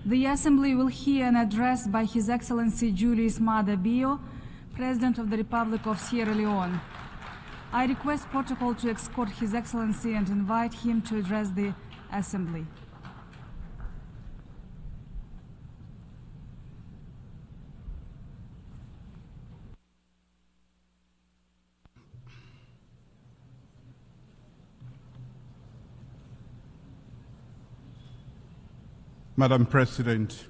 The Assembly will hear an address by His Excellency Julius Maada, President of the Republic of Sierra Leone. I request protocol to escort His Excellency and invite him to address the Assembly. Madam President,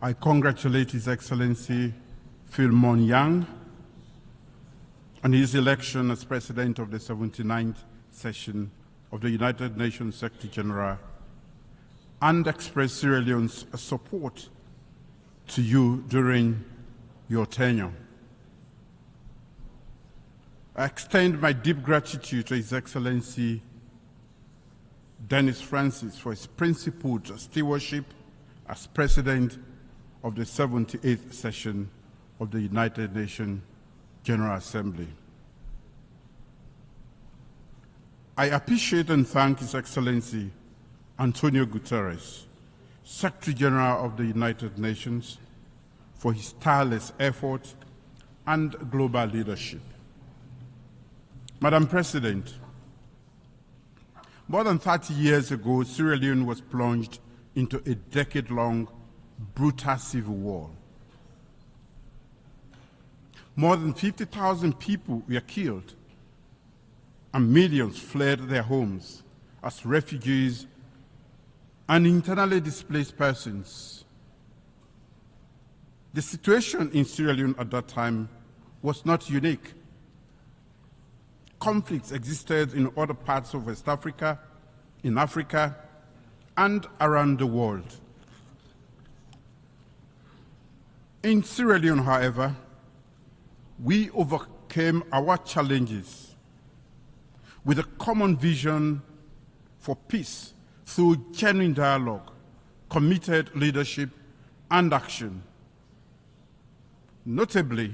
I congratulate His Excellency Philemon Yang on his election as President of the 79th session of the United Nations Secretary General and express Sierra Leone's support to you during your tenure. I extend my deep gratitude to His Excellency Dennis Francis for his principled stewardship as President of the 78th session of the United Nations General Assembly. I appreciate and thank His Excellency Antonio Guterres, Secretary General of the United Nations, for his tireless effort and global leadership. Madam President, more than 30 years ago, Sierra Leone was plunged into a decade-long brutal civil war. More than 50,000 people were killed, and millions fled their homes as refugees and internally displaced persons. The situation in Sierra Leone at that time was not unique. Conflicts existed in other parts of West Africa, in Africa, and around the world. In Sierra Leone, however, we overcame our challenges with a common vision for peace through genuine dialogue, committed leadership, and action. Notably,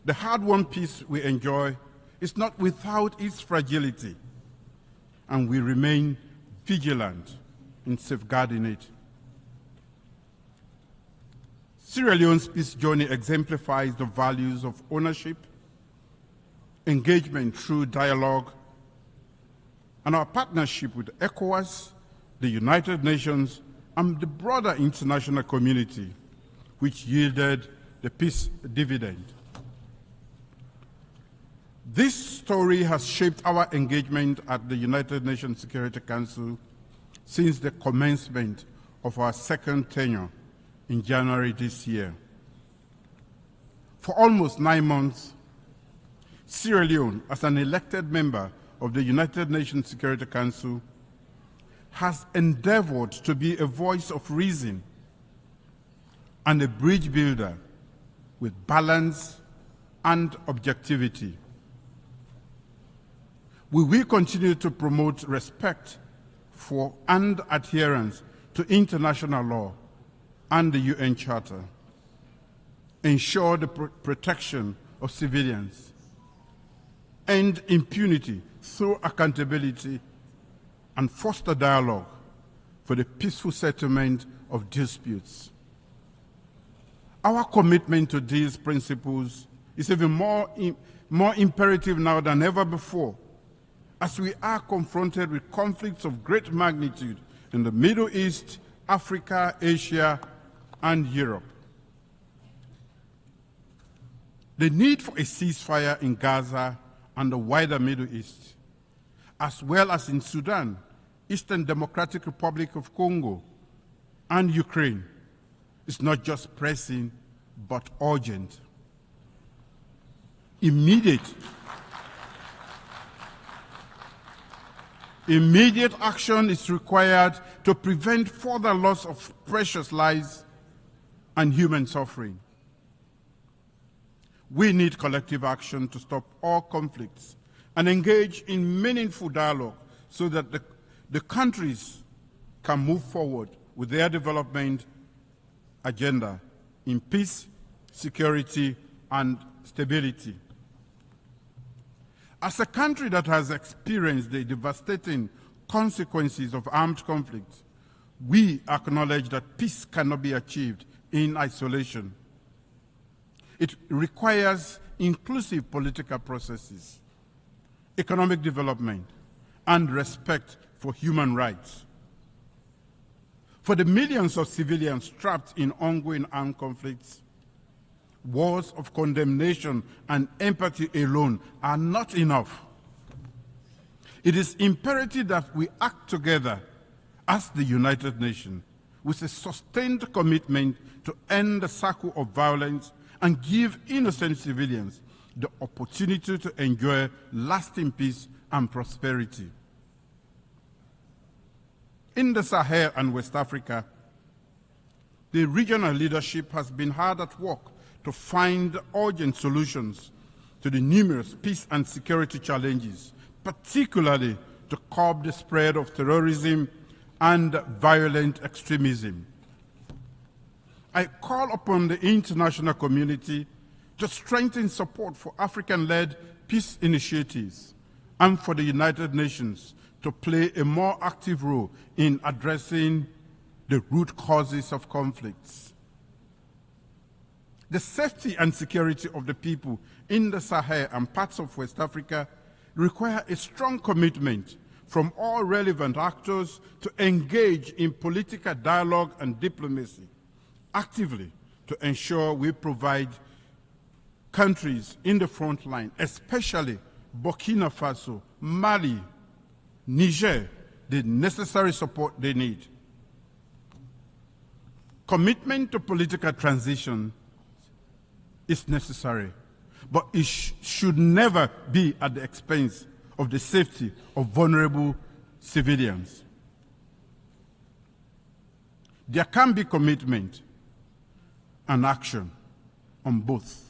the hard-won peace we enjoy is not without its fragility, and we remain vigilant in safeguarding it. Sierra Leone's peace journey exemplifies the values of ownership, engagement through dialogue, and our partnership with ECOWAS, the United Nations, and the broader international community, which yielded the peace dividend. This story has shaped our engagement at the United Nations Security Council since the commencement of our second tenure in January this year. For almost 9 months, Sierra Leone, as an elected member of the United Nations Security Council, has endeavored to be a voice of reason and a bridge builder with balance and objectivity. We will continue to promote respect for and adherence to international law and the UN Charter, ensure the protection of civilians, end impunity through accountability, and foster dialogue for the peaceful settlement of disputes. Our commitment to these principles is even more imperative now than ever before, as we are confronted with conflicts of great magnitude in the Middle East, Africa, Asia, and Europe. The need for a ceasefire in Gaza and the wider Middle East, as well as in Sudan, Eastern Democratic Republic of Congo, and Ukraine, is not just pressing, but urgent. Immediate action is required to prevent further loss of precious lives and human suffering. We need collective action to stop all conflicts and engage in meaningful dialogue so that the countries can move forward with their development agenda in peace, security, and stability. As a country that has experienced the devastating consequences of armed conflict, we acknowledge that peace cannot be achieved in isolation. It requires inclusive political processes, economic development, and respect for human rights. For the millions of civilians trapped in ongoing armed conflicts, words of condemnation and empathy alone are not enough. It is imperative that we act together as the United Nations with a sustained commitment to end the cycle of violence and give innocent civilians the opportunity to enjoy lasting peace and prosperity. In the Sahel and West Africa, the regional leadership has been hard at work to find urgent solutions to the numerous peace and security challenges, particularly to curb the spread of terrorism and violent extremism. I call upon the international community to strengthen support for African-led peace initiatives and for the United Nations to play a more active role in addressing the root causes of conflicts. The safety and security of the people in the Sahel and parts of West Africa require a strong commitment from all relevant actors to engage in political dialogue and diplomacy actively to ensure we provide countries in the front line, especially Burkina Faso, Mali, Niger, the necessary support they need. Commitment to political transition is necessary, but it should never be at the expense of the safety of vulnerable civilians. There can be commitment and action on both.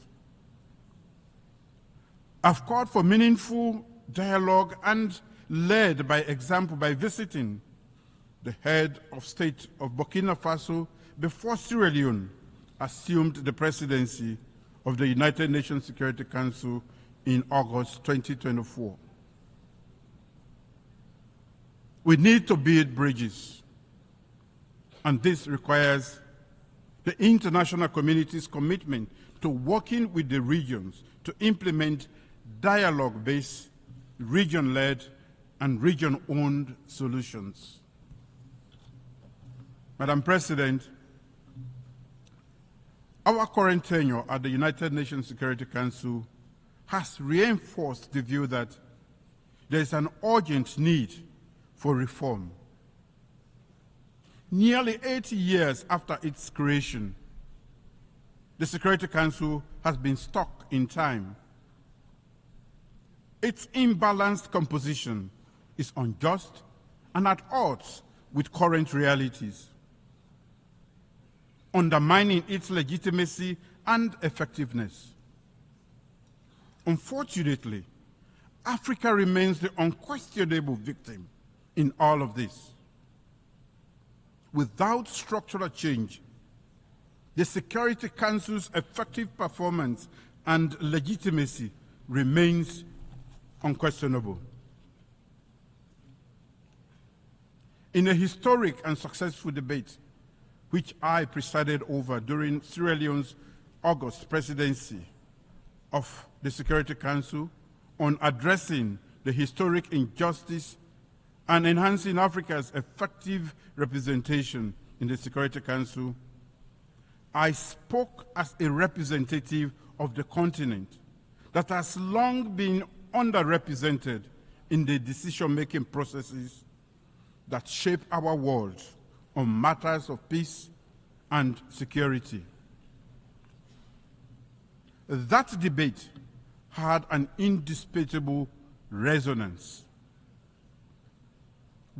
I've called for meaningful dialogue and led by example by visiting the head of state of Burkina Faso before Sierra Leone assumed the presidency of the United Nations Security Council in August 2024. We need to build bridges, and this requires the international community's commitment to working with the regions to implement dialogue-based, region-led, and region-owned solutions. Madam President, our current tenure at the United Nations Security Council has reinforced the view that there is an urgent need for reform. Nearly 80 years after its creation, the Security Council has been stuck in time. Its imbalanced composition is unjust and at odds with current realities, undermining its legitimacy and effectiveness. Unfortunately, Africa remains the unquestionable victim in all of this. Without structural change, the Security Council's effective performance and legitimacy remains unquestionable. In a historic and successful debate, which I presided over during Sierra Leone's August presidency of the Security Council on addressing the historic injustice and enhancing Africa's effective representation in the Security Council, I spoke as a representative of the continent that has long been underrepresented in the decision-making processes that shape our world on matters of peace and security. That debate had an indisputable resonance.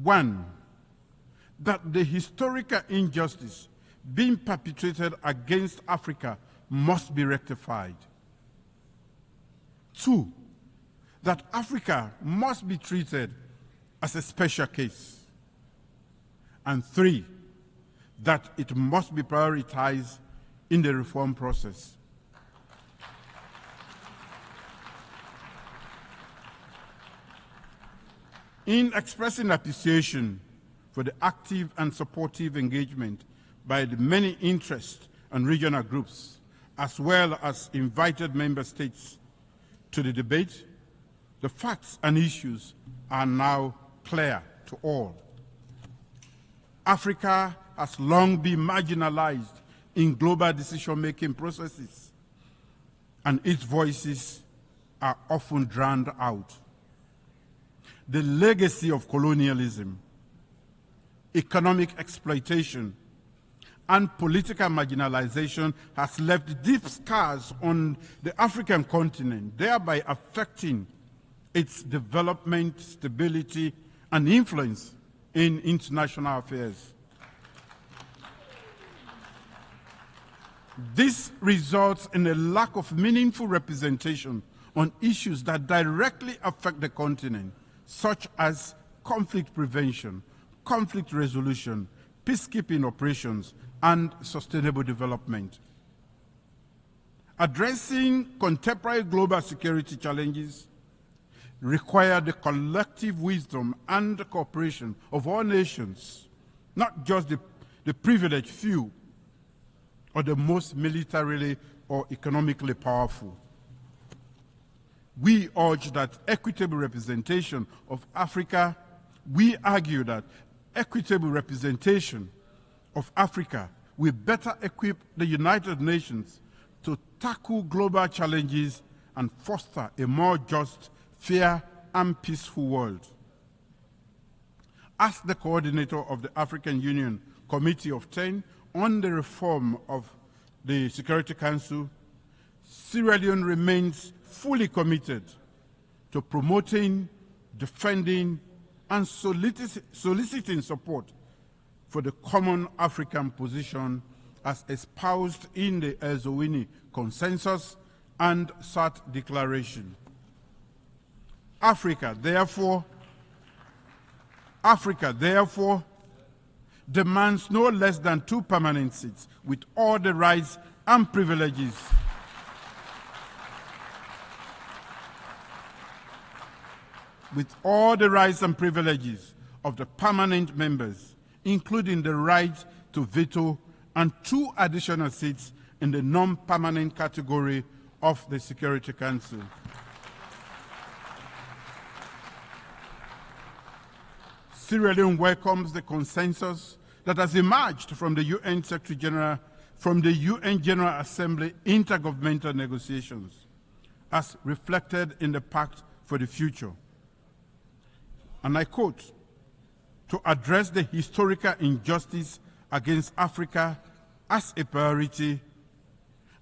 One, that the historical injustice being perpetrated against Africa must be rectified. Two, that Africa must be treated as a special case. And three, that it must be prioritized in the reform process. In expressing appreciation for the active and supportive engagement by the many interest and regional groups, as well as invited member states to the debate, the facts and issues are now clear to all. Africa has long been marginalized in global decision-making processes, and its voices are often drowned out. The legacy of colonialism, economic exploitation, and political marginalization has left deep scars on the African continent, thereby affecting its development, stability, and influence in international affairs. This results in a lack of meaningful representation on issues that directly affect the continent, such as conflict prevention, conflict resolution, peacekeeping operations, and sustainable development. Addressing contemporary global security challenges require the collective wisdom and cooperation of all nations, not just the privileged few or the most militarily or economically powerful. We urge that equitable representation of Africa, we argue that equitable representation of Africa will better equip the United Nations to tackle global challenges and foster a more just, fair, and peaceful world. As the coordinator of the African Union Committee of 10 on the reform of the Security Council, Sierra Leone remains fully committed to promoting, defending, and soliciting support for the common African position as espoused in the Ezowini Consensus and SAT Declaration. Africa, therefore, demands no less than 2 permanent seats with all the rights and privileges of the permanent members, including the right to veto and 2 additional seats in the non-permanent category of the Security Council. Sierra Leone welcomes the consensus that has emerged from the UN Secretary-General, from the UN General Assembly intergovernmental negotiations, as reflected in the Pact for the Future. And I quote, "To address the historical injustice against Africa as a priority,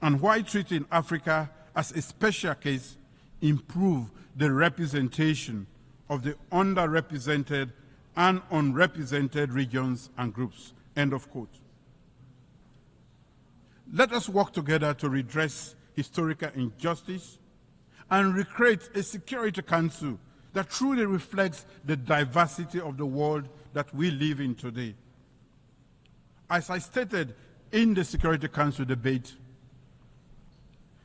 and while treating Africa as a special case, improve the representation of the underrepresented and unrepresented regions and groups." End of quote. Let us work together to redress historical injustice and recreate a Security Council that truly reflects the diversity of the world that we live in today. As I stated in the Security Council debate,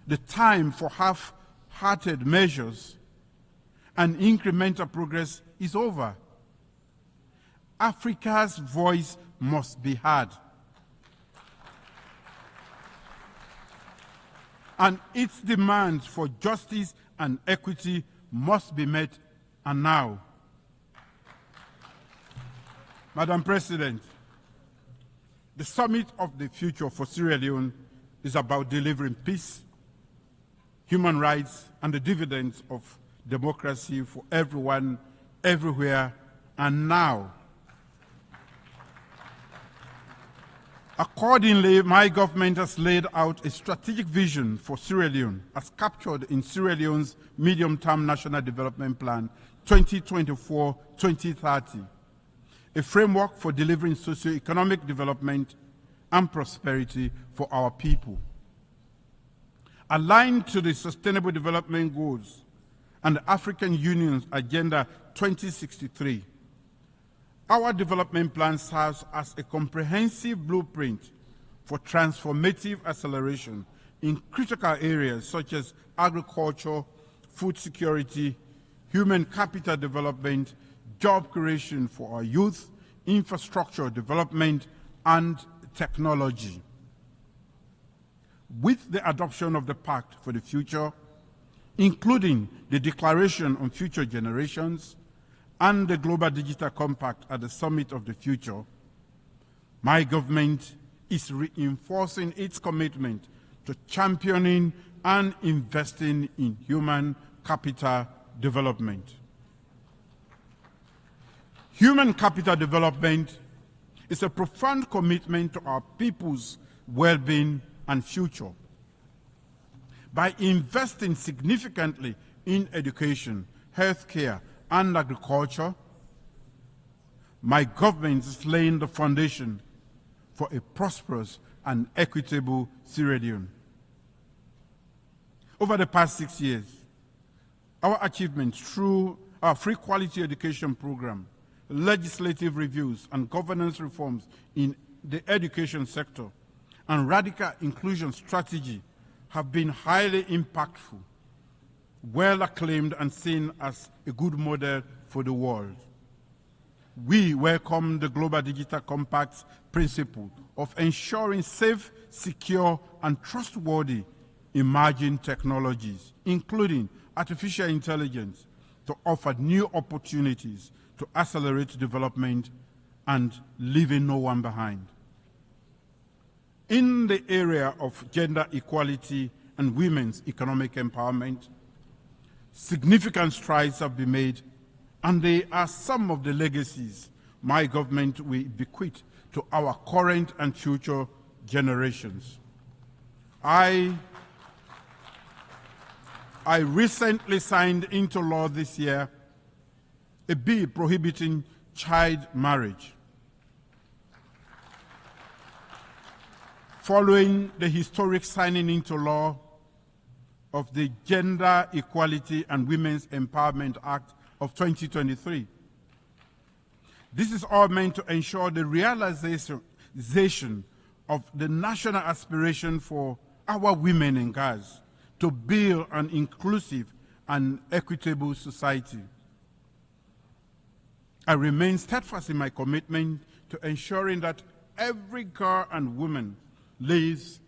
the time for half-hearted measures and incremental progress is over. Africa's voice must be heard, and its demands for justice and equity must be met, and now. Madam President, the Summit of the Future for Sierra Leone is about delivering peace, human rights, and the dividends of democracy for everyone, everywhere, and now. Accordingly, my government has laid out a strategic vision for Sierra Leone, as captured in Sierra Leone's Medium-Term National Development Plan 2024-2030, a framework for delivering socio-economic development and prosperity for our people. Aligned to the Sustainable Development Goals and the African Union's Agenda 2063, our development plan serves as a comprehensive blueprint for transformative acceleration in critical areas such as agriculture, food security, human capital development, job creation for our youth, infrastructure development, and technology. With the adoption of the Pact for the Future, including the Declaration on Future Generations and the Global Digital Compact at the Summit of the Future, my government is reinforcing its commitment to championing and investing in human capital development. Human capital development is a profound commitment to our people's well-being and future. By investing significantly in education, healthcare, and agriculture, my government is laying the foundation for a prosperous and equitable Sierra Leone. Over the past 6 years, our achievements through our free quality education program, legislative reviews and governance reforms in the education sector, and radical inclusion strategy have been highly impactful, well acclaimed and seen as a good model for the world. We welcome the Global Digital Compact's principle of ensuring safe, secure, and trustworthy emerging technologies, including artificial intelligence, to offer new opportunities to accelerate development and leaving no one behind. In the area of gender equality and women's economic empowerment, significant strides have been made, and they are some of the legacies my government will bequeath to our current and future generations. I recently signed into law this year a bill prohibiting child marriage. Following the historic signing into law of the Gender Equality and Women's Empowerment Act of 2023. This is all meant to ensure the realization of the national aspiration for our women and girls to build an inclusive and equitable society. I remain steadfast in my commitment to ensuring that every girl and woman lives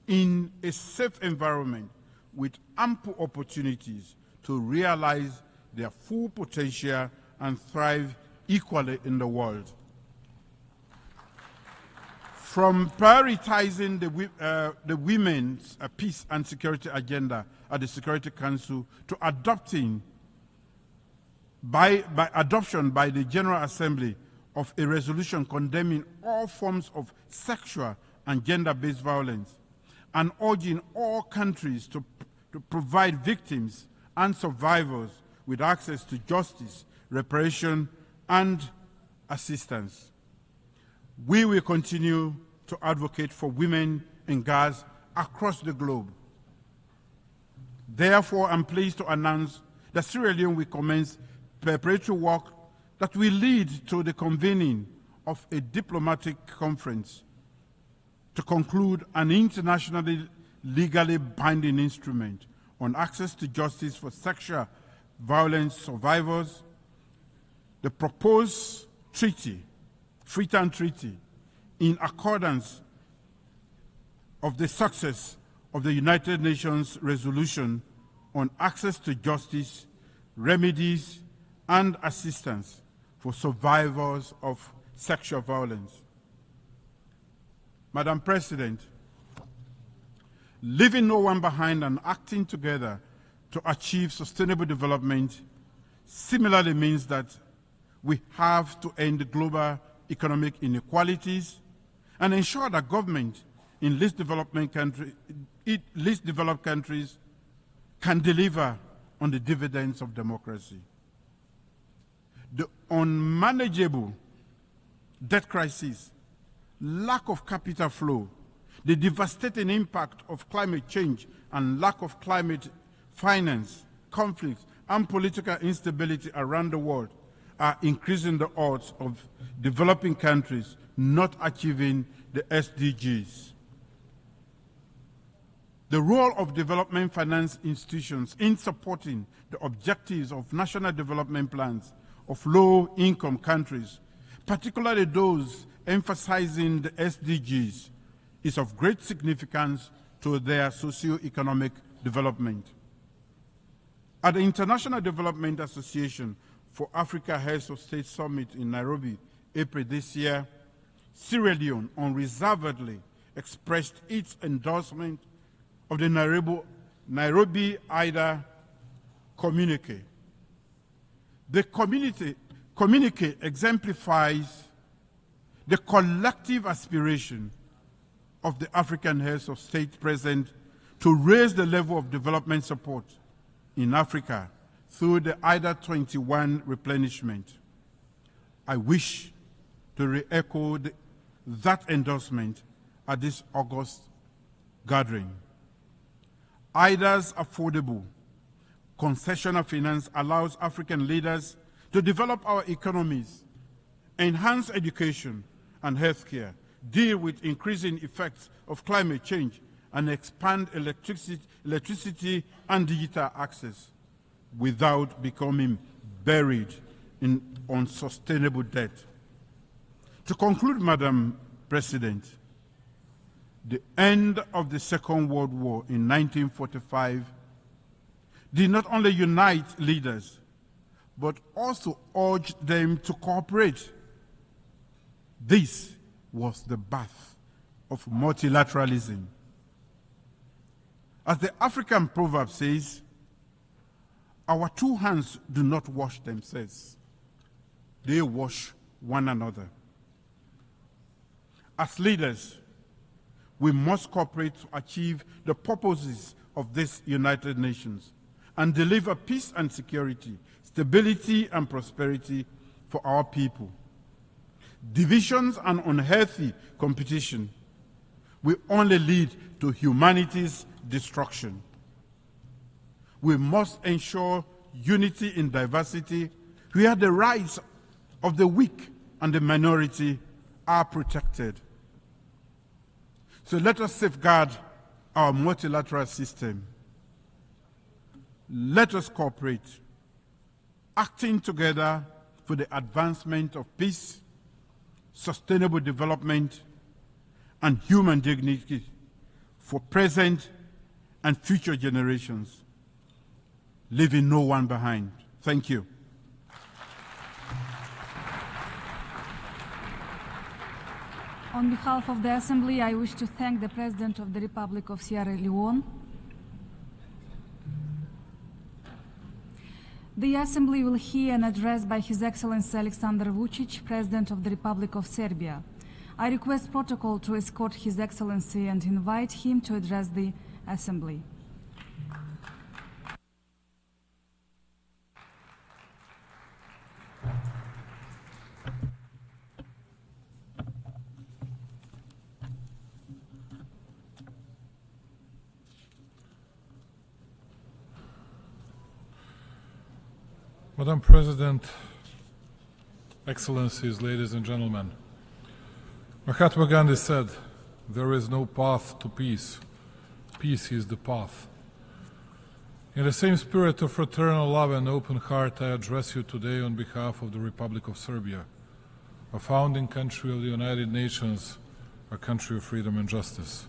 in a safe environment with ample opportunities to realize their full potential and thrive equally in the world. From prioritizing the women's peace and security agenda at the Security Council to adoption by the General Assembly of a resolution condemning all forms of sexual and gender-based violence, and urging all countries to provide victims and survivors with access to justice, reparation, and assistance. We will continue to advocate for women and girls across the globe. Therefore, I'm pleased to announce that Sierra Leone will commence preparatory work that will lead to the convening of a diplomatic conference to conclude an internationally legally binding instrument on access to justice for sexual violence survivors. The proposed treaty, Freetown Treaty, in accordance of the success of the United Nations resolution on access to justice, remedies, and assistance for survivors of sexual violence. Madam President, leaving no one behind and acting together to achieve sustainable development similarly means that we have to end global economic inequalities and ensure that government in least developed countries can deliver on the dividends of democracy. The unmanageable debt crisis, lack of capital flow, the devastating impact of climate change and lack of climate finance, conflicts, and political instability around the world are increasing the odds of developing countries not achieving the SDGs. The role of development finance institutions in supporting the objectives of national development plans of low-income countries, particularly those emphasizing the SDGs, is of great significance to their socio-economic development. At the International Development Association for Africa Heads of State Summit in Nairobi, April this year, Sierra Leone unreservedly expressed its endorsement of the Nairobi IDA communique. The communique exemplifies the collective aspiration of the African heads of state present to raise the level of development support in Africa through the IDA 21 replenishment. I wish to re-echo that endorsement at this August gathering. IDA's affordable concessional finance allows African leaders to develop our economies, enhance education and healthcare, deal with increasing effects of climate change, and expand electricity and digital access without becoming buried in unsustainable debt. To conclude, Madam President, the end of the Second World War in 1945 did not only unite leaders, but also urged them to cooperate. This was the birth of multilateralism. As the African proverb says, our two hands do not wash themselves. They wash one another. As leaders, we must cooperate to achieve the purposes of this United Nations and deliver peace and security, stability and prosperity for our people. Divisions and unhealthy competition will only lead to humanity's destruction. We must ensure unity in diversity, where the rights of the weak and the minority are protected. So let us safeguard our multilateral system. Let us cooperate, acting together for the advancement of peace, sustainable development, and human dignity for present and future generations, leaving no one behind. Thank you. On behalf of the Assembly, I wish to thank the President of the Republic of Sierra Leone. The Assembly will hear an address by His Excellency Alexander Vučić, President of the Republic of Serbia. I request protocol to escort His Excellency and invite him to address the Assembly. Madam President, Excellencies, ladies and gentlemen, Mahatma Gandhi said, "There is no path to peace. Peace is the path." In the same spirit of fraternal love and open heart, I address you today on behalf of the Republic of Serbia, a founding country of the United Nations, a country of freedom and justice.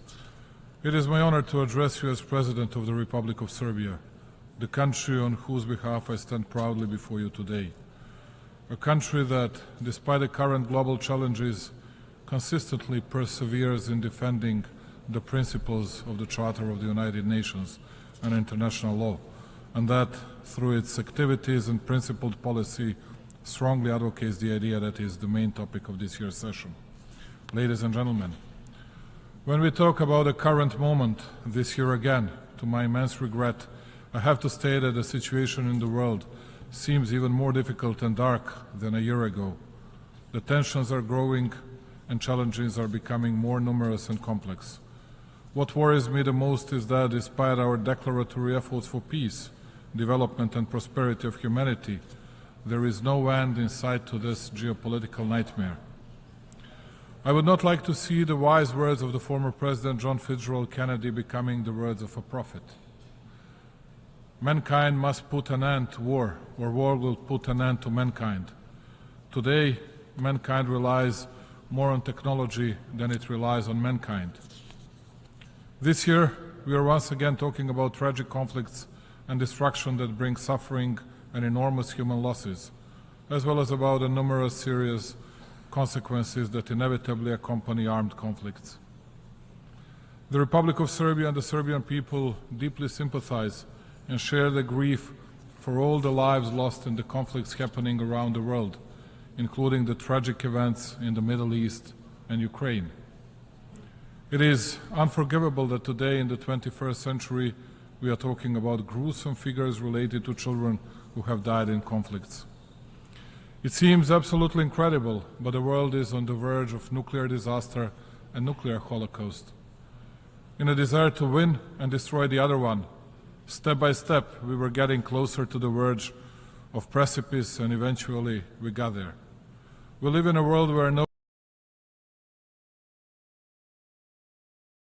It is my honor to address you as President of the Republic of Serbia, the country on whose behalf I stand proudly before you today. A country that, despite the current global challenges, consistently perseveres in defending the principles of the Charter of the United Nations and international law, and that, through its activities and principled policy, strongly advocates the idea that is the main topic of this year's session. Ladies and gentlemen, when we talk about the current moment this year again, to my immense regret, I have to state that the situation in the world seems even more difficult and dark than a year ago. The tensions are growing and challenges are becoming more numerous and complex. What worries me the most is that despite our declaratory efforts for peace, development and prosperity of humanity, there is no end in sight to this geopolitical nightmare. I would not like to see the wise words of the former President John Fitzgerald Kennedy becoming the words of a prophet. Mankind must put an end to war, or war will put an end to mankind. Today, mankind relies more on technology than it relies on mankind. This year, we are once again talking about tragic conflicts and destruction that bring suffering and enormous human losses, as well as about the numerous serious consequences that inevitably accompany armed conflicts. The Republic of Serbia and the Serbian people deeply sympathize and share the grief for all the lives lost in the conflicts happening around the world, including the tragic events in the Middle East and Ukraine. It is unforgivable that today in the 21st century we are talking about gruesome figures related to children who have died in conflicts. It seems absolutely incredible, but the world is on the verge of nuclear disaster and nuclear holocaust. In a desire to win and destroy the other one, step by step we were getting closer to the verge of precipice, and eventually we got there. We live in a world where no